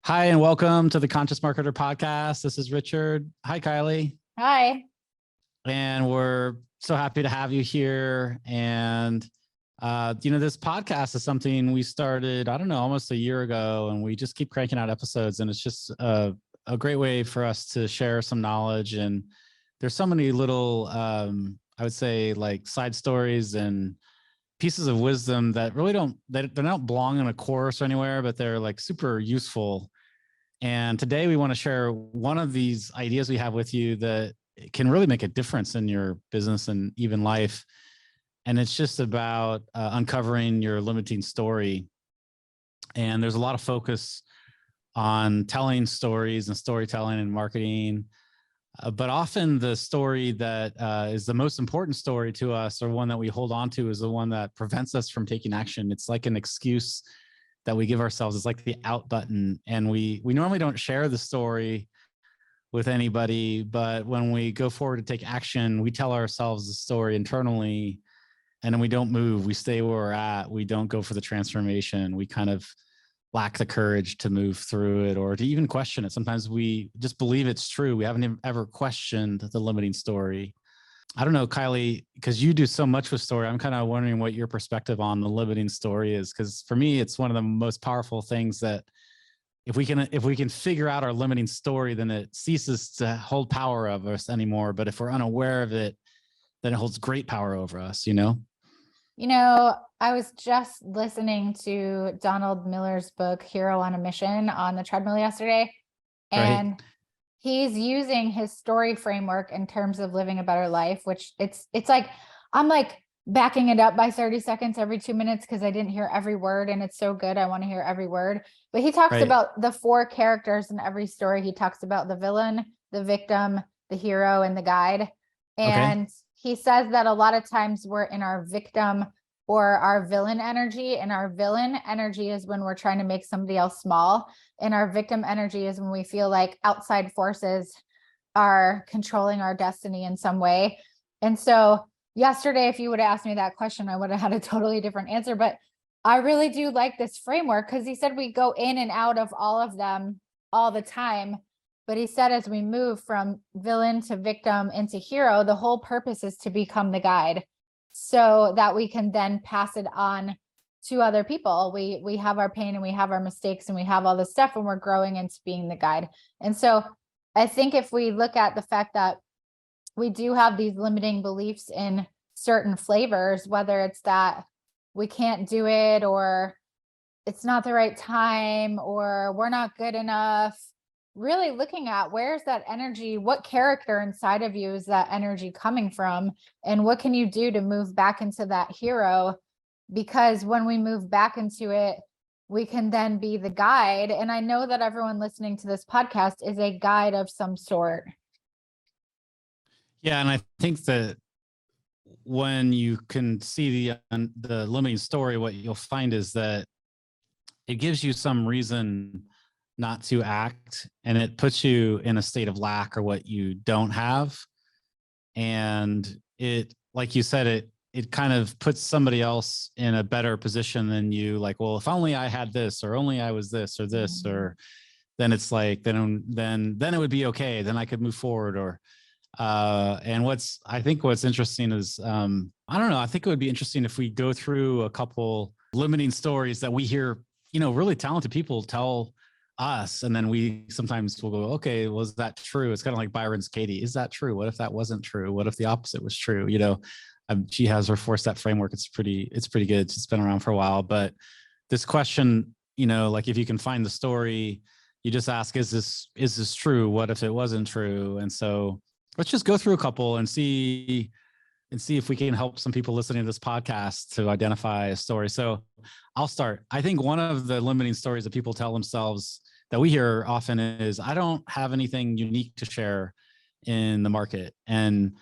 Hi, and welcome to the Conscious Marketer Podcast. This is Richard. Hi, Kylie. Hi. And we're so happy to have you here. And, this podcast is something we started, almost a year ago, and we just keep cranking out episodes. And it's just a great way for us to share some knowledge. And there's so many little, I would say, like side stories and pieces of wisdom that really they don't belong in a course or anywhere, but they're like super useful. And today we want to share one of these ideas we have with you that can really make a difference in your business and even life. And it's just about uncovering your limiting story. And there's a lot of focus on telling stories and storytelling and marketing. But often the story that is the most important story to us, or one that we hold on to, is the one that prevents us from taking action. It's like an excuse that we give ourselves. It's like the out button. And we normally don't share the story with anybody, but when we go forward to take action, we tell ourselves the story internally, and then we don't move. We stay where we're at. We don't go for the transformation. We kind of lack the courage to move through it or to even question it. Sometimes we just believe it's true. We haven't ever questioned the limiting story. I don't know, Kylie, because you do so much with story. I'm kind of wondering what your perspective on the limiting story is, because for me, it's one of the most powerful things that if we can figure out our limiting story, then it ceases to hold power over us anymore. But if we're unaware of it, then it holds great power over us, I was just listening to Donald Miller's book, Hero on a Mission, on the treadmill yesterday. And Right. He's using his story framework in terms of living a better life, which it's like, I'm like backing it up by 30 seconds every 2 minutes because I didn't hear every word, and it's so good. I want to hear every word. But he talks Right. about the four characters in every story. He talks about the villain, the victim, the hero, and the guide. And he says that a lot of times we're in our victim or our villain energy, and our villain energy is when we're trying to make somebody else small. And our victim energy is when we feel like outside forces are controlling our destiny in some way. And so yesterday, if you would have asked me that question, I would have had a totally different answer. But I really do like this framework because he said we go in and out of all of them all the time. But he said as we move from villain to victim into hero, the whole purpose is to become the guide so that we can then pass it on to other people. We have our pain and we have our mistakes and we have all this stuff, and we're growing into being the guide. And so I think if we look at the fact that we do have these limiting beliefs in certain flavors, whether it's that we can't do it, or it's not the right time, or we're not good enough, really looking at where's that energy, what character inside of you is that energy coming from, and what can you do to move back into that hero? Because when we move back into it, we can then be the guide. And I know that everyone listening to this podcast is a guide of some sort. Yeah. And I think that when you can see the limiting story, what you'll find is that it gives you some reason not to act, and it puts you in a state of lack or what you don't have. And it, like you said, it kind of puts somebody else in a better position than you. Like, well, if only I had this, or only I was this or this, or then it's like, then it would be okay. Then I could move forward. Or, and I think what's interesting is, I don't know, I think it would be interesting if we go through a couple limiting stories that we hear, really talented people tell us, and then we sometimes will go, okay, was that true? It's kind of like Byron's Katie. Is that true? What if that wasn't true? What if the opposite was true? She has her 4-step framework. It's pretty good. It's been around for a while, but this question, like if you can find the story, you just ask, is this true? What if it wasn't true? And so let's just go through a couple and see if we can help some people listening to this podcast to identify a story. So I'll start. I think one of the limiting stories that people tell themselves that we hear often is, I don't have anything unique to share in the market. And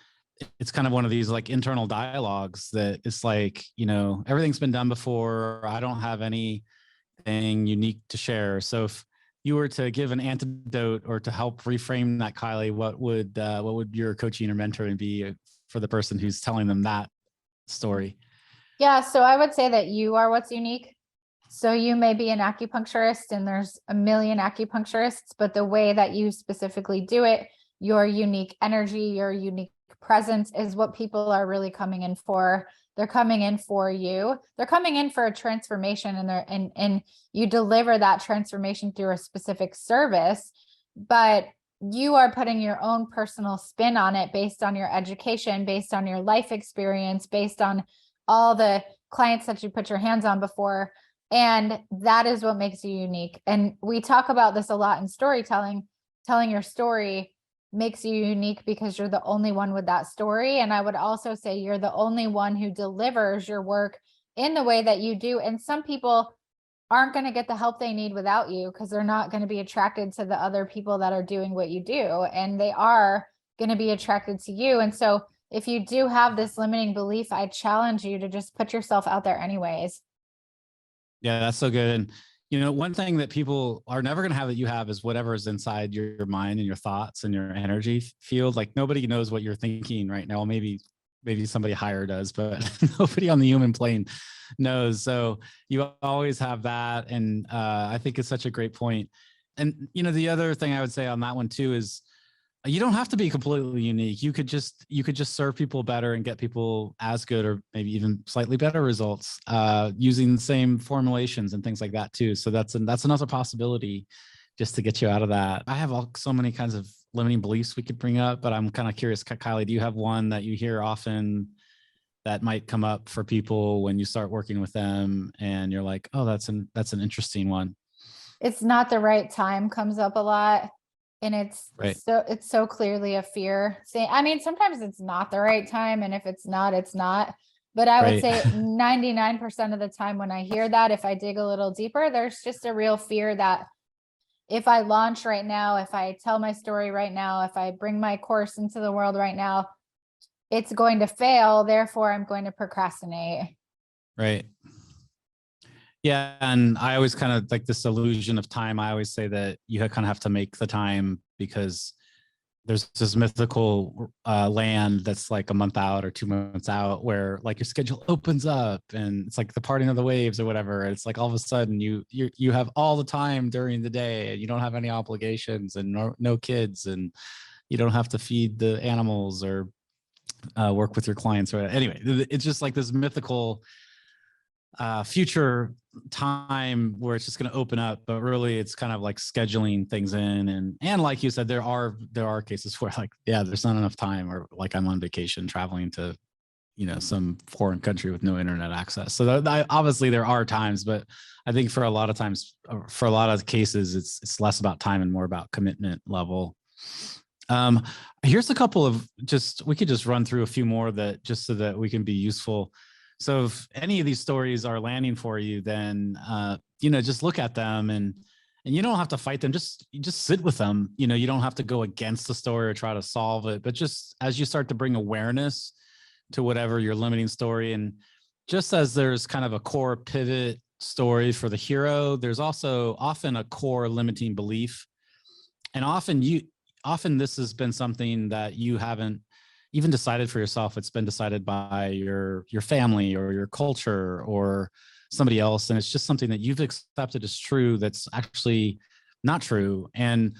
it's kind of one of these like internal dialogues that it's like, everything's been done before. I don't have anything unique to share. So if you were to give an antidote or to help reframe that, Kylie, what would your coaching or mentoring be for the person who's telling them that story? Yeah. So I would say that you are what's unique. So you may be an acupuncturist and there's a million acupuncturists, but the way that you specifically do it, your unique energy, your unique presence is what people are really coming in for. They're coming in for you. They're coming in for a transformation, and you deliver that transformation through a specific service, but you are putting your own personal spin on it based on your education, based on your life experience, based on all the clients that you put your hands on before. And that is what makes you unique. And we talk about this a lot in storytelling. Telling your story makes you unique because you're the only one with that story. And I would also say you're the only one who delivers your work in the way that you do. And some people aren't going to get the help they need without you because they're not going to be attracted to the other people that are doing what you do. And they are going to be attracted to you. And so if you do have this limiting belief, I challenge you to just put yourself out there anyways. Yeah, that's so good. And, you know, one thing that people are never going to have that you have is whatever is inside your mind and your thoughts and your energy field. Like nobody knows what you're thinking right now. Maybe somebody higher does, but nobody on the human plane knows. So you always have that. And I think it's such a great point. And, you know, the other thing I would say on that one too is you don't have to be completely unique. You could just serve people better and get people as good or maybe even slightly better results using the same formulations and things like that too. So that's another possibility just to get you out of that. I have so many kinds of limiting beliefs we could bring up, but I'm kind of curious, Kylie, do you have one that you hear often that might come up for people when you start working with them and you're like, oh, that's an interesting one? It's not the right time comes up a lot. And it's right. it's so clearly a fear. I mean, sometimes it's not the right time. And if it's not, it's not. But I would say 99% of the time when I hear that, if I dig a little deeper, there's just a real fear that if I launch right now, if I tell my story right now, if I bring my course into the world right now, it's going to fail. Therefore, I'm going to procrastinate. Right. Yeah. And I always kind of like this illusion of time. I always say that you kind of have to make the time because there's this mythical land that's like a month out or 2 months out where like your schedule opens up and it's like the parting of the waves or whatever. It's like all of a sudden you have all the time during the day and you don't have any obligations and no kids and you don't have to feed the animals or work with your clients or anyway. It's just like this mythical future time where it's just going to open up, but really it's kind of like scheduling things in. And like you said, there are cases where like, yeah, there's not enough time or like I'm on vacation traveling to, you know, some foreign country with no internet access. So obviously there are times, but I think for a lot of times, for a lot of cases, it's less about time and more about commitment level. Here's a couple of we could just run through a few more that just so that we can be useful. So if any of these stories are landing for you, then, you know, just look at them and you don't have to fight them. Just sit with them. You know, you don't have to go against the story or try to solve it, but just as you start to bring awareness to whatever your limiting story, and just as there's kind of a core pivot story for the hero, there's also often a core limiting belief. And often this has been something that you haven't even decided for yourself. It's been decided by your family or your culture or somebody else. And it's just something that you've accepted as true that's actually not true. And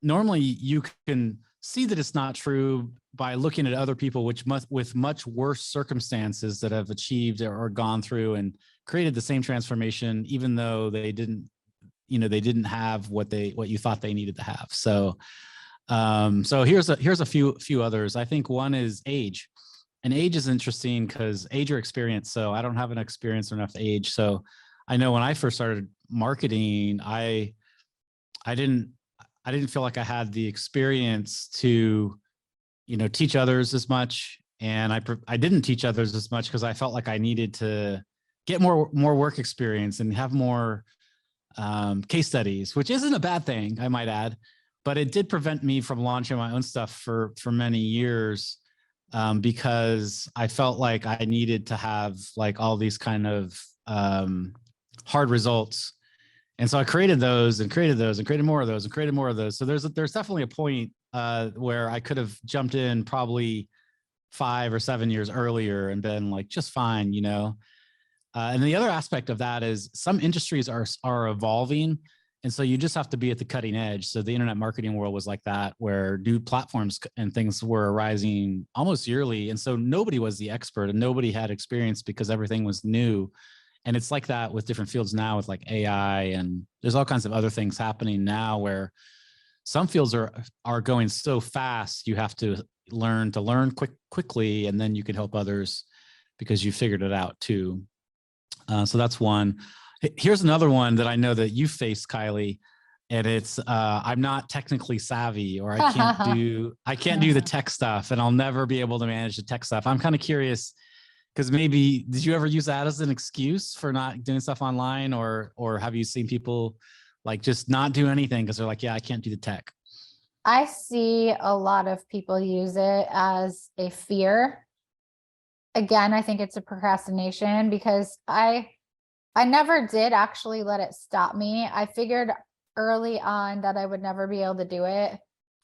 normally you can see that it's not true by looking at other people with much worse circumstances that have achieved or gone through and created the same transformation, even though they didn't have what you thought they needed to have. So here's a few others. I think one is age, and age is interesting because age or experience. So I don't have an experience or enough age. So I know when I first started marketing, I didn't feel like I had the experience to, you know, teach others as much. And I didn't teach others as much because I felt like I needed to get more work experience and have more case studies, which isn't a bad thing, I might add. But it did prevent me from launching my own stuff for many years because I felt like I needed to have like all these kind of hard results. And so I created those and created more of those and created more of those. So there's definitely a point where I could have jumped in probably 5 or 7 years earlier and been like just fine, you know. And the other aspect of that is some industries are evolving. And so you just have to be at the cutting edge. So the internet marketing world was like that, where new platforms and things were arising almost yearly. And so nobody was the expert and nobody had experience because everything was new. And it's like that with different fields now with like AI, and there's all kinds of other things happening now where some fields are going so fast. You have to learn quickly, and then you can help others because you figured it out too. So that's one. Here's another one that I know that you faced, Kylie, and it's I'm not technically savvy, or I can't do the tech stuff, and I'll never be able to manage the tech stuff. I'm kind of curious, because maybe did you ever use that as an excuse for not doing stuff online, or have you seen people like just not do anything because they're like, yeah, I can't do the tech? I see a lot of people use it as a fear. Again, I think it's a procrastination, because I never did actually let it stop me. I figured early on that I would never be able to do it.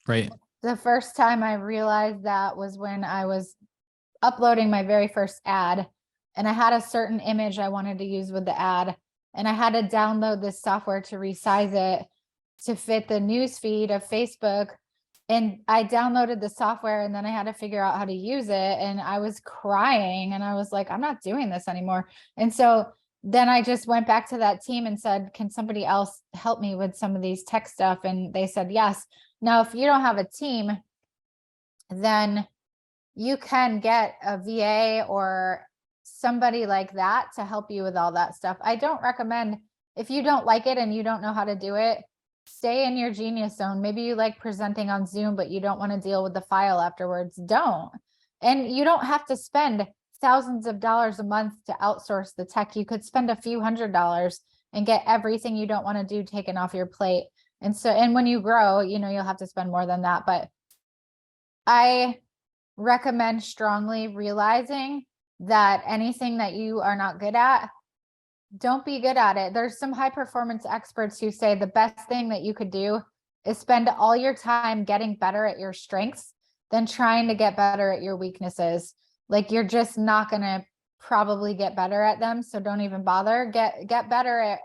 Right. The first time I realized that was when I was uploading my very first ad, and I had a certain image I wanted to use with the ad, and I had to download this software to resize it to fit the news feed of Facebook. And I downloaded the software, and then I had to figure out how to use it. And I was crying, and I was like, I'm not doing this anymore. And so then I just went back to that team and said, can somebody else help me with some of these tech stuff? And they said, yes. Now, if you don't have a team, then you can get a VA or somebody like that to help you with all that stuff. I don't recommend, if you don't like it and you don't know how to do it, stay in your genius zone. Maybe you like presenting on Zoom, but you don't want to deal with the file afterwards. Don't. And you don't have to spend thousands of dollars a month to outsource the tech. You could spend a few $100s and get everything you don't want to do taken off your plate. And so, and when you grow, you know, you'll have to spend more than that. But I recommend strongly realizing that anything that you are not good at, don't be good at it. There's some high performance experts who say the best thing that you could do is spend all your time getting better at your strengths than trying to get better at your weaknesses. Like, you're just not going to probably get better at them. So don't even bother. Get better at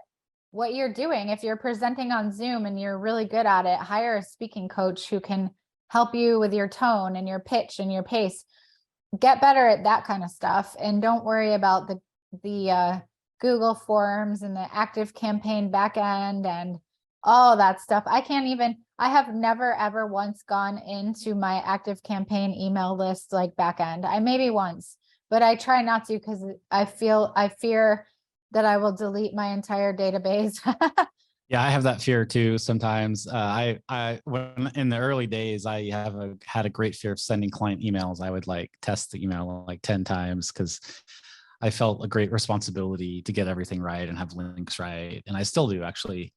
what you're doing. If you're presenting on Zoom and you're really good at it, hire a speaking coach who can help you with your tone and your pitch and your pace. Get better at that kind of stuff. And don't worry about the Google Forms and the Active Campaign backend and all that stuff. I have never ever once gone into my Active Campaign email list like backend. I maybe once, but I try not to, because I fear that I will delete my entire database. Yeah, I have that fear too. Sometimes when in the early days, I had a great fear of sending client emails. I would like test the email like 10 times because I felt a great responsibility to get everything right and have links right. And I still do, actually.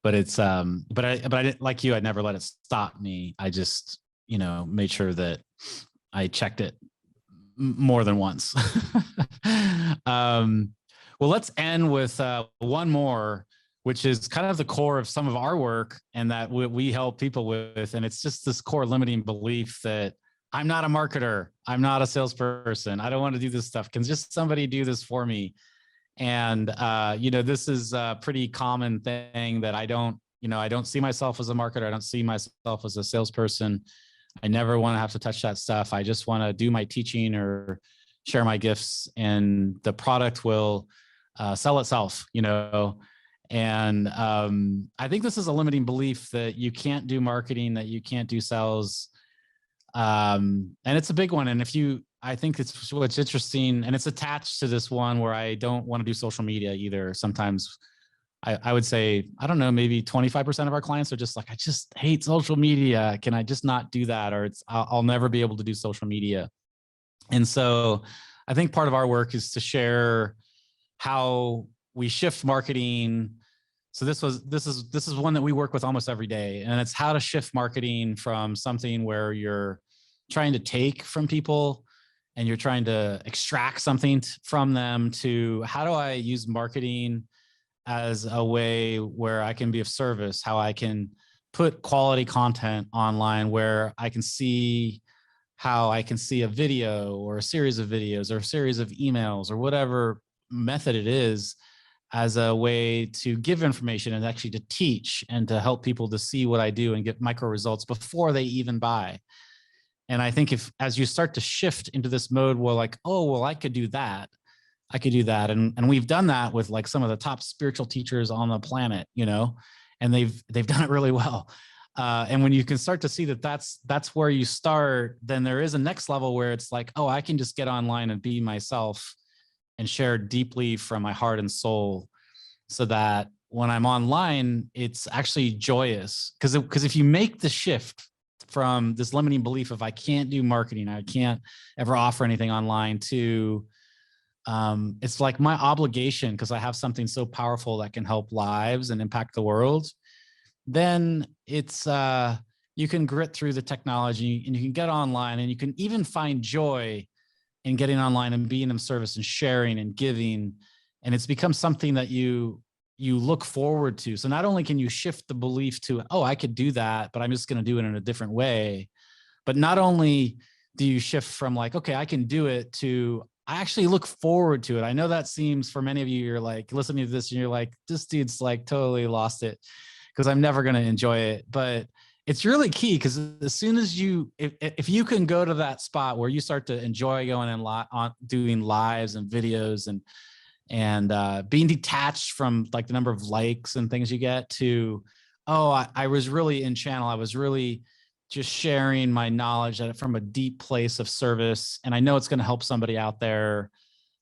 But it's but I didn't, like you, I never let it stop me. I just, made sure that I checked it more than once. Well, let's end with one more, which is kind of the core of some of our work and that we help people with. And it's just this core limiting belief that I'm not a marketer. I'm not a salesperson. I don't want to do this stuff. Can just somebody do this for me? And, this is a pretty common thing that I don't see myself as a marketer. I don't see myself as a salesperson. I never want to have to touch that stuff. I just want to do my teaching or share my gifts, and the product will sell itself, And I think this is a limiting belief that you can't do marketing, that you can't do sales. And it's a big one. And I think it's what's interesting, and it's attached to this one where I don't want to do social media either. Sometimes I would say, I don't know, maybe 25% of our clients are just like, I just hate social media. Can I just not do that? Or I'll never be able to do social media. And so I think part of our work is to share how we shift marketing. So this is one that we work with almost every day. And it's how to shift marketing from something where you're trying to take from people and you're trying to extract something from them, to how do I use marketing as a way where I can be of service, how I can put quality content online where I can see how I can see a video or a series of videos or a series of emails or whatever method it is as a way to give information and actually to teach and to help people to see what I do and get micro results before they even buy. And I think as you start to shift into this mode where like, oh, well, I could do that. And we've done that with like some of the top spiritual teachers on the planet, and they've done it really well. And when you can start to see that that's where you start, then there is a next level where it's like, oh, I can just get online and be myself and share deeply from my heart and soul, so that when I'm online, it's actually joyous. Because if you make the shift from this limiting belief of I can't do marketing, I can't ever offer anything online, to it's like my obligation because I have something so powerful that can help lives and impact the world, then it's you can grit through the technology and you can get online and you can even find joy in getting online and being of service and sharing and giving. And it's become something that you look forward to. So not only can you shift the belief to, oh, I could do that, but I'm just going to do it in a different way. But not only do you shift from like, okay, I can do it, to I actually look forward to it. I know that seems, for many of you, you're like listening to this and you're like, this dude's like totally lost it because I'm never going to enjoy it. But it's really key, because as soon as if you can go to that spot where you start to enjoy going and doing lives and videos and being detached from like the number of likes and things you get, to, oh, I was really in channel. I was really just sharing my knowledge from a deep place of service. And I know it's going to help somebody out there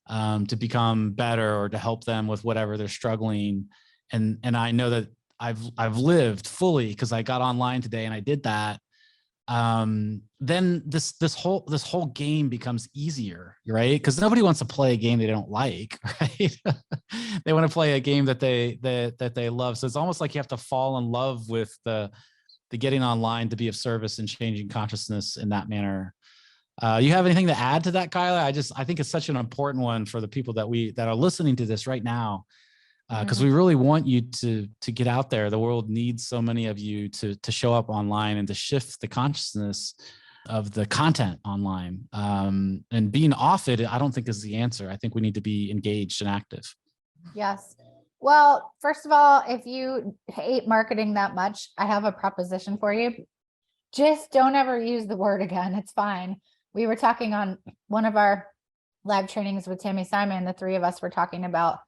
to become better or to help them with whatever they're struggling. And I know that I've lived fully because I got online today and I did that. Then this whole game becomes easier, right? Because nobody wants to play a game they don't like, right? They want to play a game that they love. So it's almost like you have to fall in love with the getting online to be of service and changing consciousness in that manner. You have anything to add to that, Kylie? I think it's such an important one for the people that are listening to this right now, because we really want you to get out there. The world needs so many of you to show up online and to shift the consciousness of the content online. And being off it, I don't think is the answer. I think we need to be engaged and active. Yes. Well, first of all, if you hate marketing that much, I have a proposition for you. Just don't ever use the word again. It's fine. We were talking on one of our live trainings with Tammy Simon. The three of us were talking about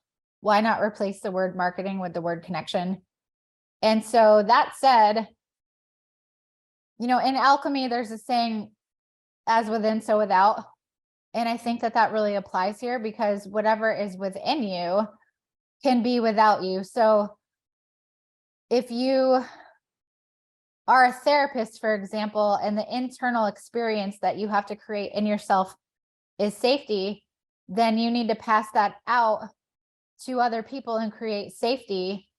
why not replace the word marketing with the word connection. And so that said, in alchemy, there's a saying, as within, so without. And I think that really applies here, because whatever is within you can be without you. So if you are a therapist, for example, and the internal experience that you have to create in yourself is safety, then you need to pass that out to other people and create safety.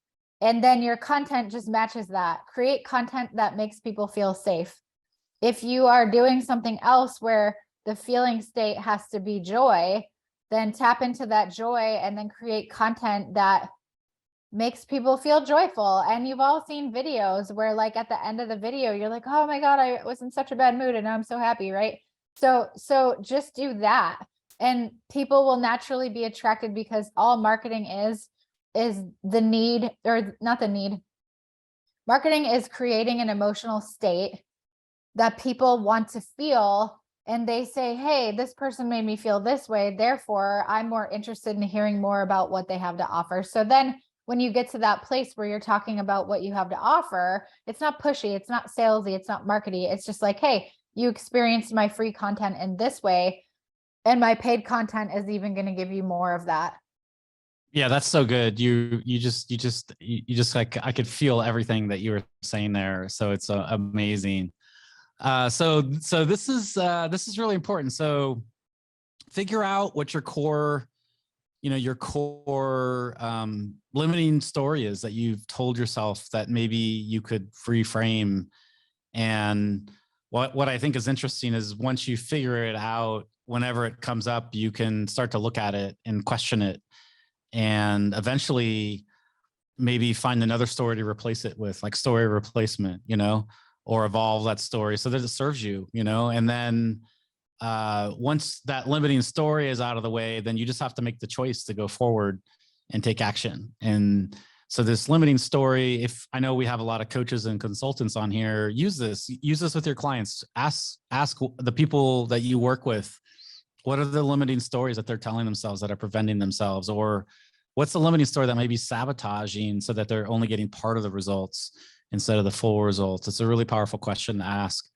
And then your content just matches that. Create content that makes people feel safe. If you are doing something else where the feeling state has to be joy, then tap into that joy and then create content that makes people feel joyful. And you've all seen videos where, like, at the end of the video, you're like, oh my God, I was in such a bad mood and now I'm so happy, right? So just do that. And people will naturally be attracted, because all marketing is the need, or not the need. Marketing is creating an emotional state that people want to feel. And they say, hey, this person made me feel this way, therefore I'm more interested in hearing more about what they have to offer. So then when you get to that place where you're talking about what you have to offer, it's not pushy, it's not salesy, it's not markety. It's just like, hey, you experienced my free content in this way, and my paid content is even going to give you more of that. Yeah, that's so good. You just like, I could feel everything that you were saying there. So it's amazing. So this is really important. So figure out what your core limiting story is that you've told yourself that maybe you could reframe. And what I think is interesting is, once you figure it out, whenever it comes up, you can start to look at it and question it, and eventually maybe find another story to replace it with, like story replacement, or evolve that story so that it serves you, and then once that limiting story is out of the way, then you just have to make the choice to go forward and take action. And so this limiting story, if I know we have a lot of coaches and consultants on here, use this with your clients. Ask the people that you work with, what are the limiting stories that they're telling themselves that are preventing themselves? Or what's the limiting story that may be sabotaging so that they're only getting part of the results instead of the full results? It's a really powerful question to ask,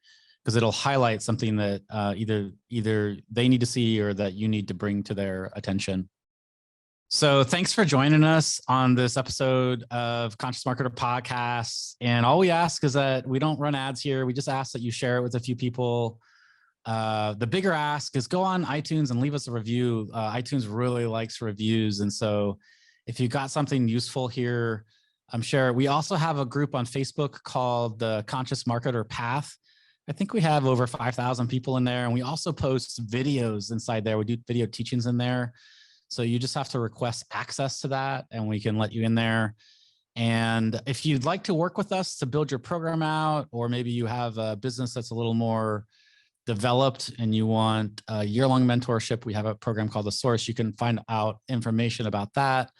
because it'll highlight something that either they need to see or that you need to bring to their attention. So thanks for joining us on this episode of Conscious Marketer Podcast. And all we ask is that we don't run ads here. We just ask that you share it with a few people. The bigger ask is go on iTunes and leave us a review. iTunes really likes reviews. And so if you got something useful here, I'm sure. We also have a group on Facebook called the Conscious Marketer Path. I think we have over 5,000 people in there. And we also post videos inside there. We do video teachings in there. So you just have to request access to that and we can let you in there. And if you'd like to work with us to build your program out, or maybe you have a business that's a little more developed and you want a year-long mentorship, we have a program called Outsource. You can find out information about that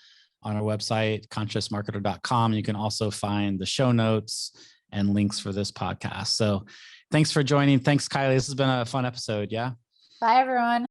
on our website, consciousmarketer.com. You can also find the show notes and links for this podcast. So thanks for joining. Thanks, Kylie. This has been a fun episode. Yeah. Bye, everyone.